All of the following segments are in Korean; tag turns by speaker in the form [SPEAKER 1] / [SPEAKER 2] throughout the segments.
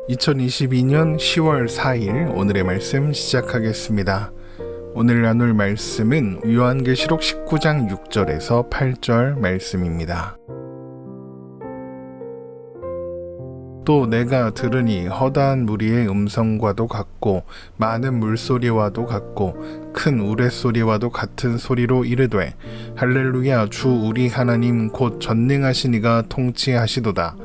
[SPEAKER 1] 2022년 10월 4일 오늘의 말씀 시작하겠습니다. 오늘 나눌 말씀은 요한계시록 19장 6절에서 8절 말씀입니다. 또 내가 들으니 허다한 무리의 음성과도 같고 많은 물소리와도 같고 큰 우레소리와도 같은 소리로 이르되 할렐루야 주 우리 하나님 곧 전능하신 이가 통치하시도다.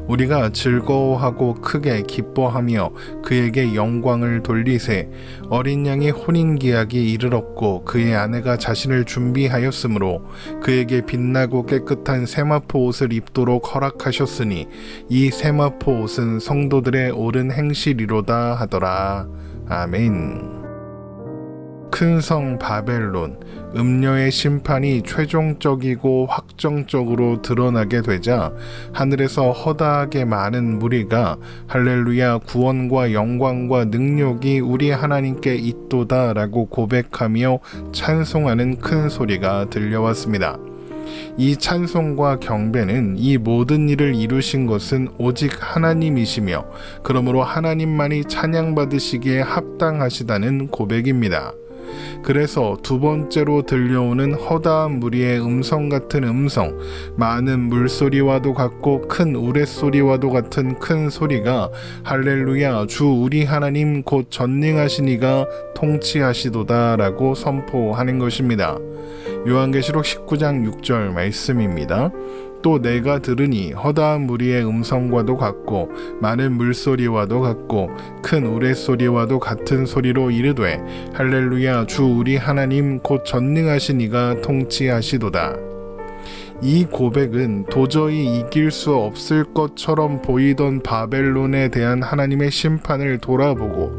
[SPEAKER 1] 우리가 즐거워하고 크게 기뻐하며 그에게 영광을 돌리세. 어린 양의 혼인기약이 이르렀고 그의 아내가 자신을 준비하였으므로 그에게 빛나고 깨끗한 세마포 옷을 입도록 허락하셨으니 이 세마포 옷은 성도들의 옳은 행실이로다 하더라. 아멘. 큰 성 바벨론, 음녀의 심판이 최종적이고 확정적으로 드러나게 되자 하늘에서 허다하게 많은 무리가 할렐루야 구원과 영광과 능력이 우리 하나님께 있도다 라고 고백하며 찬송하는 큰 소리가 들려왔습니다. 이 찬송과 경배는 이 모든 일을 이루신 것은 오직 하나님이시며 그러므로 하나님만이 찬양받으시기에 합당하시다는 고백입니다. 그래서 두 번째로 들려오는 허다한 무리의 음성 같은 음성, 많은 물소리와도 같고 큰 우레소리와도 같은 큰 소리가 할렐루야 주 우리 하나님 곧 전능하신 이가 통치하시도다 라고 선포하는 것입니다. 요한계시록 19장 6절 말씀입니다. 또 내가 들으니 허다한 무리의 음성과도 같고 많은 물소리와도 같고 큰 우레소리와도 같은 소리로 이르되 할렐루야 주 우리 하나님 곧 전능하신 이가 통치하시도다. 이 고백은 도저히 이길 수 없을 것처럼 보이던 바벨론에 대한 하나님의 심판을 돌아보고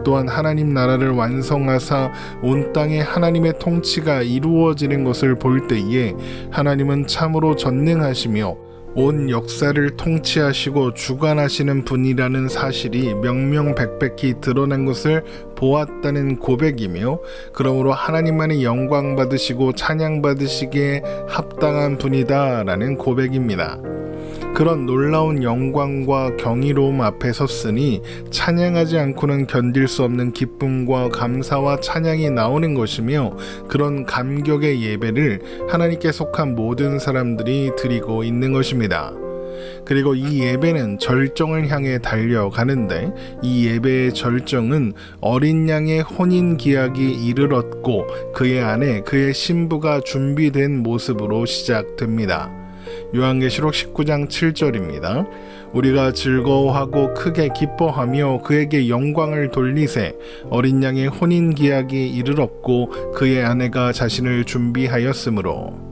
[SPEAKER 1] 또한 하나님 나라를 완성하사 온 땅에 하나님의 통치가 이루어지는 것을 볼 때에 하나님은 참으로 전능하시며 온 역사를 통치하시고 주관하시는 분이라는 사실이 명명백백히 드러난 것을 보았다는 고백이며 그러므로 하나님만이 영광 받으시고 찬양 받으시기에 합당한 분이다 라는 고백입니다. 그런 놀라운 영광과 경이로움 앞에 섰으니 찬양하지 않고는 견딜 수 없는 기쁨과 감사와 찬양이 나오는 것이며 그런 감격의 예배를 하나님께 속한 모든 사람들이 드리고 있는 것입니다. 그리고 이 예배는 절정을 향해 달려가는데 이 예배의 절정은 어린 양의 혼인 기약이 이르렀고 그의 안에 그의 신부가 준비된 모습으로 시작됩니다. 요한계시록 19장 7절입니다. 우리가 즐거워하고 크게 기뻐하며 그에게 영광을 돌리세. 어린 양의 혼인 기약이 이르렀고 그의 아내가 자신을 준비하였으므로.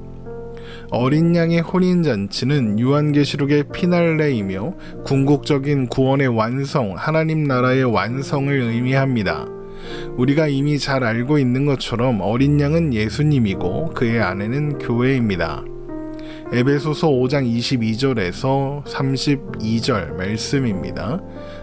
[SPEAKER 1] 어린 양의 혼인잔치는 요한계시록의 피날레이며 궁극적인 구원의 완성, 하나님 나라의 완성을 의미합니다. 우리가 이미 잘 알고 있는 것처럼 어린 양은 예수님이고 그의 아내는 교회입니다. 에베소서 5장 22절에서 32절 말씀입니다.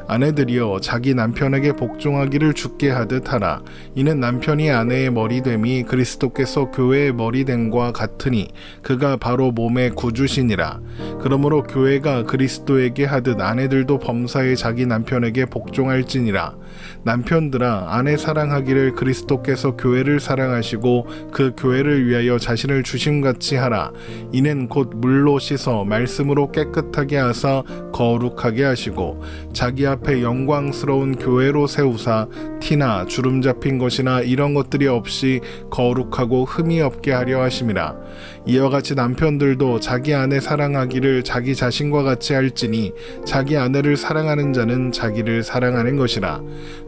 [SPEAKER 1] 아내들이여 자기 남편에게 복종하기를 주께 하듯 하라. 이는 남편이 아내의 머리됨이 그리스도께서 교회의 머리됨과 같으니 그가 바로 몸의 구주시니라. 그러므로 교회가 그리스도에게 하듯 아내들도 범사에 자기 남편에게 복종할지니라. 남편들아 아내 사랑하기를 그리스도께서 교회를 사랑하시고 그 교회를 위하여 자신을 주심같이 하라. 이는 곧 물로 씻어 말씀으로 깨끗하게 하사 거룩하게 하시고 자기 앞에 영광스러운 교회로 세우사 티나 주름 잡힌 것이나 이런 것들이 없이 거룩하고 흠이 없게 하려 하심이라. 이와 같이 남편들도 자기 아내 사랑하기를 자기 자신과 같이 할지니 자기 아내를 사랑하는 자는 자기를 사랑하는 것이라.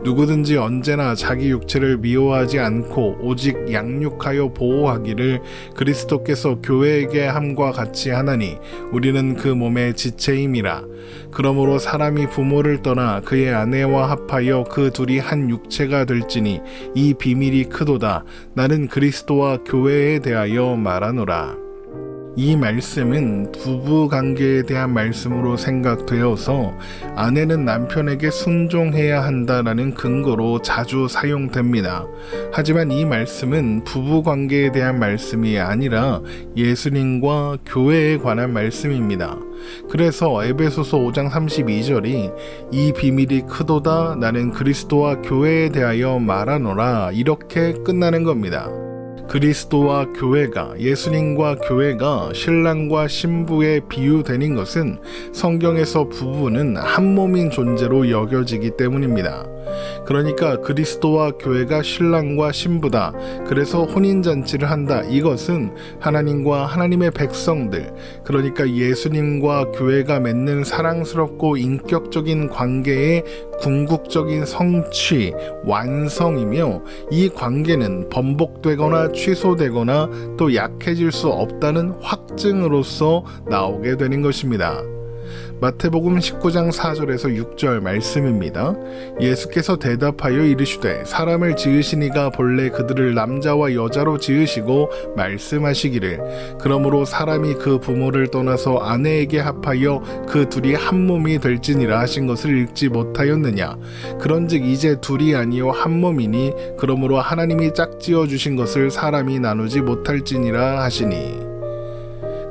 [SPEAKER 1] 누구든지 언제나 자기 육체를 미워하지 않고 오직 양육하여 보호하기를 그리스도께서 교회에게 함과 같이 하나니 우리는 그 몸의 지체임이라. 그러므로 사람이 부모를 떠나 그의 아내와 합하여 그 둘이 한 육체가 될지니 이 비밀이 크도다. 나는 그리스도와 교회에 대하여 말하노라. 이 말씀은 부부 관계에 대한 말씀으로 생각되어서 아내는 남편에게 순종해야 한다라는 근거로 자주 사용됩니다. 하지만 이 말씀은 부부 관계에 대한 말씀이 아니라 예수님과 교회에 관한 말씀입니다. 그래서 에베소서 5장 32절이 이 비밀이 크도다 나는 그리스도와 교회에 대하여 말하노라 이렇게 끝나는 겁니다. 그리스도와 교회가, 예수님과 교회가 신랑과 신부에 비유되는 것은 성경에서 부부는 한 몸인 존재로 여겨지기 때문입니다. 그러니까 그리스도와 교회가 신랑과 신부다. 그래서 혼인잔치를 한다. 이것은 하나님과 하나님의 백성들, 그러니까 예수님과 교회가 맺는 사랑스럽고 인격적인 관계의 궁극적인 성취, 완성이며 이 관계는 번복되거나 취소되거나 또 약해질 수 없다는 확증으로서 나오게 되는 것입니다. 마태복음 19장 4절에서 6절 말씀입니다. 예수께서 대답하여 이르시되 사람을 지으시니가 본래 그들을 남자와 여자로 지으시고 말씀하시기를 그러므로 사람이 그 부모를 떠나서 아내에게 합하여 그 둘이 한 몸이 될지니라 하신 것을 읽지 못하였느냐. 그런즉 이제 둘이 아니요 한 몸이니 그러므로 하나님이 짝지어 주신 것을 사람이 나누지 못할지니라 하시니.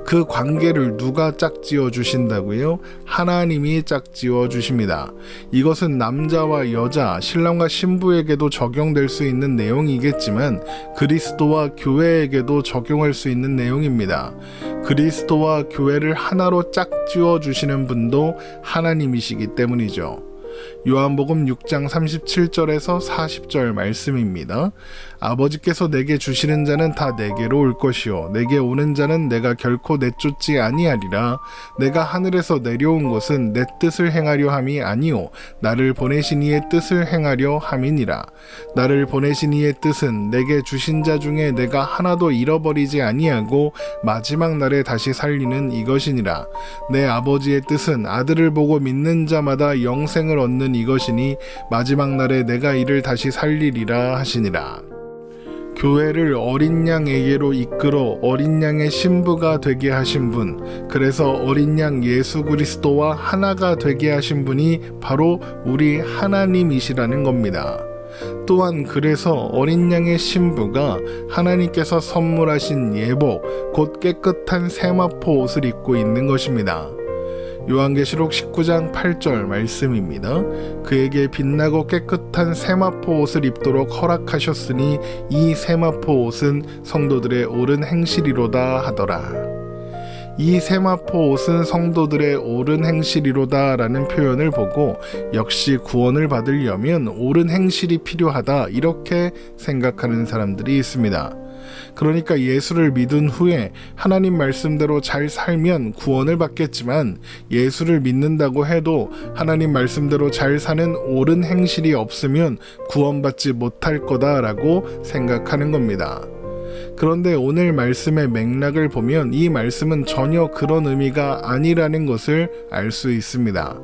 [SPEAKER 1] 그 관계를 누가 짝지어 주신다고요? 하나님이 짝지어 주십니다. 이것은 남자와 여자, 신랑과 신부에게도 적용될 수 있는 내용이겠지만 그리스도와 교회에게도 적용할 수 있는 내용입니다. 그리스도와 교회를 하나로 짝지어 주시는 분도 하나님이시기 때문이죠. 요한복음 6장 37절에서 40절 말씀입니다. 아버지께서 내게 주시는 자는 다 내게로 올 것이요 내게 오는 자는 내가 결코 내쫓지 아니하리라. 내가 하늘에서 내려온 것은 내 뜻을 행하려 함이 아니요 나를 보내신 이의 뜻을 행하려 함이니라. 나를 보내신 이의 뜻은 내게 주신 자 중에 내가 하나도 잃어버리지 아니하고 마지막 날에 다시 살리는 이것이니라. 내 아버지의 뜻은 아들을 보고 믿는 자마다 영생을 얻는 이것이니 마지막 날에 내가 이를 다시 살리리라 하시니라. 교회를 어린 양에게로 이끌어 어린 양의 신부가 되게 하신 분, 그래서 어린 양 예수 그리스도와 하나가 되게 하신 분이 바로 우리 하나님이시라는 겁니다. 또한 그래서 어린 양의 신부가 하나님께서 선물하신 예복, 곧 깨끗한 세마포 옷을 입고 있는 것입니다. 요한계시록 19장 8절 말씀입니다. 그에게 빛나고 깨끗한 세마포 옷을 입도록 허락하셨으니 이 세마포 옷은 성도들의 옳은 행실이로다 하더라. 이 세마포 옷은 성도들의 옳은 행실이로다 라는 표현을 보고 역시 구원을 받으려면 옳은 행실이 필요하다 이렇게 생각하는 사람들이 있습니다. 그러니까 예수를 믿은 후에 하나님 말씀대로 잘 살면 구원을 받겠지만 예수를 믿는다고 해도 하나님 말씀대로 잘 사는 옳은 행실이 없으면 구원받지 못할 거다라고 생각하는 겁니다. 그런데 오늘 말씀의 맥락을 보면 이 말씀은 전혀 그런 의미가 아니라는 것을 알 수 있습니다.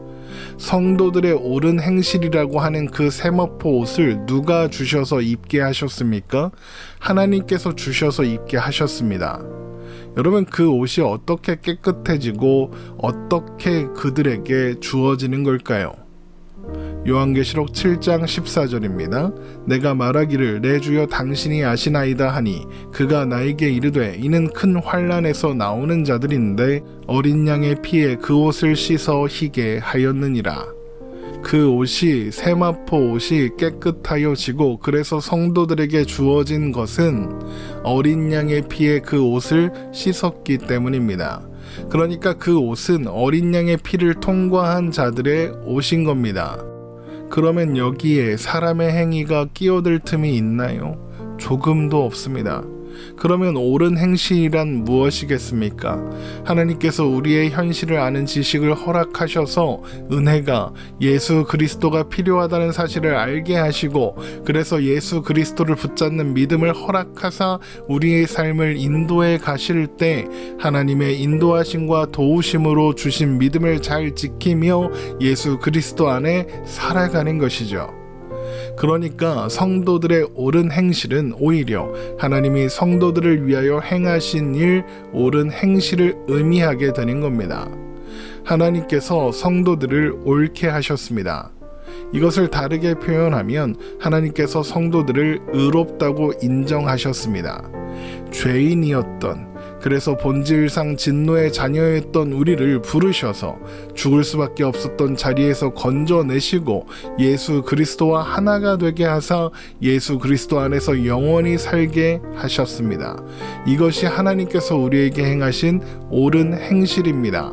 [SPEAKER 1] 성도들의 옳은 행실이라고 하는 그 세마포 옷을 누가 주셔서 입게 하셨습니까? 하나님께서 주셔서 입게 하셨습니다. 여러분, 그 옷이 어떻게 깨끗해지고 어떻게 그들에게 주어지는 걸까요? 요한계시록 7장 14절입니다. 내가 말하기를 내 주여 당신이 아시나이다 하니 그가 나에게 이르되 이는 큰 환난에서 나오는 자들인데 어린 양의 피에 그 옷을 씻어 희게 하였느니라. 그 옷이 세마포 옷이 깨끗하여지고 그래서 성도들에게 주어진 것은 어린 양의 피에 그 옷을 씻었기 때문입니다. 그러니까 그 옷은 어린 양의 피를 통과한 자들의 옷인 겁니다. 그러면 여기에 사람의 행위가 끼어들 틈이 있나요? 조금도 없습니다. 그러면 옳은 행실이란 무엇이겠습니까? 하나님께서 우리의 현실을 아는 지식을 허락하셔서 은혜가 예수 그리스도가 필요하다는 사실을 알게 하시고 그래서 예수 그리스도를 붙잡는 믿음을 허락하사 우리의 삶을 인도해 가실 때 하나님의 인도하심과 도우심으로 주신 믿음을 잘 지키며 예수 그리스도 안에 살아가는 것이죠. 그러니까 성도들의 옳은 행실은 오히려 하나님이 성도들을 위하여 행하신 일, 옳은 행실을 의미하게 되는 겁니다. 하나님께서 성도들을 옳게 하셨습니다. 이것을 다르게 표현하면 하나님께서 성도들을 의롭다고 인정하셨습니다. 죄인이었던, 그래서 본질상 진노의 자녀였던 우리를 부르셔서 죽을 수밖에 없었던 자리에서 건져내시고 예수 그리스도와 하나가 되게 하사 예수 그리스도 안에서 영원히 살게 하셨습니다. 이것이 하나님께서 우리에게 행하신 옳은 행실입니다.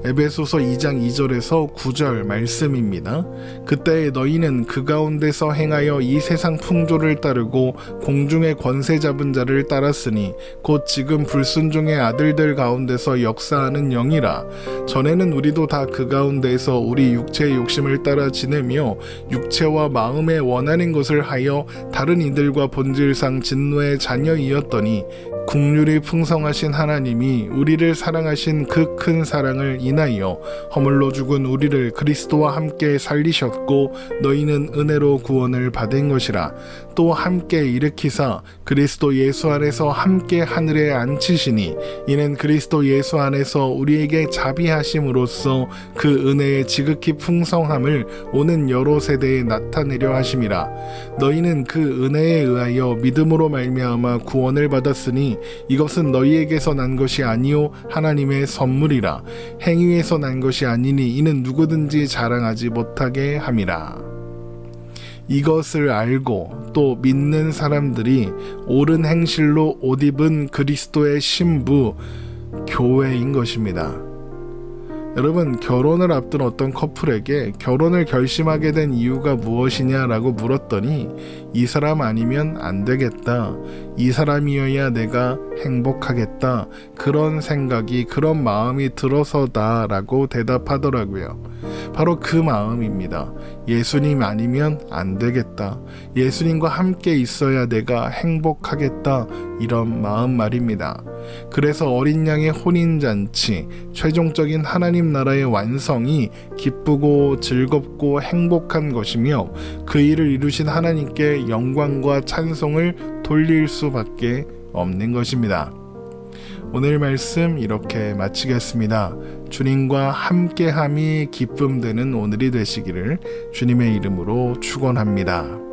[SPEAKER 1] 에베소서 2장 2절에서 9절 말씀입니다. 그때 너희는 그 가운데서 행하여 이 세상 풍조를 따르고 공중의 권세 잡은 자를 따랐으니 곧 지금 불순종의 아들들 가운데서 역사하는 영이라. 전에는 우리도 다 그 가운데에서 우리 육체의 욕심을 따라 지내며 육체와 마음에 원하는 것을 하여 다른 이들과 본질상 진노의 자녀이었더니 국률이 풍성하신 하나님이 우리를 사랑하신 그 큰 사랑을 인하여 허물로 죽은 우리를 그리스도와 함께 살리셨고 너희는 은혜로 구원을 받은 것이라. 또 함께 일으키사 그리스도 예수 안에서 함께 하늘에 앉히시니 이는 그리스도 예수 안에서 우리에게 자비하심으로써 그 은혜의 지극히 풍성함을 오는 여러 세대에 나타내려 하심이라. 너희는 그 은혜에 의하여 믿음으로 말미암아 구원을 받았으니 이것은 너희에게서 난 것이 아니요 하나님의 선물이라. 행위에서 난 것이 아니니 이는 누구든지 자랑하지 못하게 함이라. 이것을 알고 또 믿는 사람들이 옳은 행실로 옷 입은 그리스도의 신부 교회인 것입니다. 여러분, 결혼을 앞둔 어떤 커플에게 결혼을 결심하게 된 이유가 무엇이냐라고 물었더니 이 사람 아니면 안 되겠다, 이 사람이어야 내가 행복하겠다, 그런 생각이, 그런 마음이 들어서다라고 대답하더라고요. 바로 그 마음입니다. 예수님 아니면 안 되겠다, 예수님과 함께 있어야 내가 행복하겠다, 이런 마음 말입니다. 그래서 어린 양의 혼인잔치, 최종적인 하나님 나라의 완성이 기쁘고 즐겁고 행복한 것이며 그 일을 이루신 하나님께 영광과 찬송을 돌릴 수밖에 없는 것입니다. 오늘 말씀 이렇게 마치겠습니다. 주님과 함께함이 기쁨 되는 오늘이 되시기를 주님의 이름으로 축원합니다.